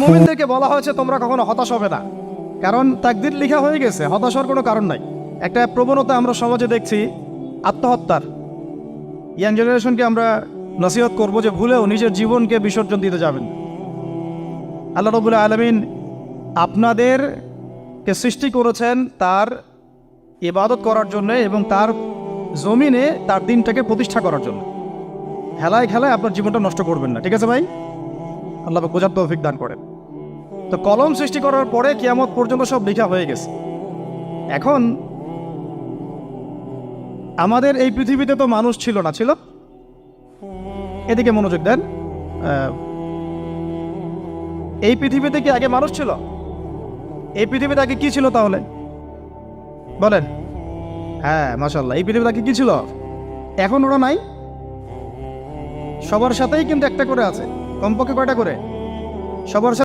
মুমিনদেরকে বলা হয়েছে তোমরা কখনো হতাশ হবে না, কারণ তাকদীর লেখা হয়ে গেছে, হতাশ হওয়ার কোনো কারণ নাই। একটা প্রবণতা আমরা সমাজে দেখছি আত্মহত্যার। ইয়াং জেনারেশনকে আমরা নসিহত করব যে ভুলেও নিজের জীবনকে বিসর্জন দিতে যাবেন। আল্লাহ রাব্বুল আলামিন আপনাদেরকে সৃষ্টি করেছেন তার ইবাদত করার জন্য এবং তার জমিনে তার দিনটাকে প্রতিষ্ঠা করার জন্য। খেলায় খেলায় আপনার জীবনটা নষ্ট করবেন না, ঠিক আছে ভাই? আল্লাহ বোঝার তৌফিক দান করেন। তো কলম সৃষ্টি করার পরে কিয়ামত পর্যন্ত সব লেখা হয়ে গেছে। এখন আমাদের এই পৃথিবীতে তো মানুষ ছিল না, ছিল? এদিকে মনোযোগ দেন। এই পৃথিবীতে কি আগে মানুষ ছিল? এই পৃথিবীতে আগে কি ছিল তাহলে বলেন? হ্যাঁ, মাশাআল্লাহ। এই পৃথিবীতে আগে কি ছিল? এখন ওরা নাই। সবার সাথেই কিন্তু একটা করে আছে, কমপক্ষে কয়টা করে? সবার সাথে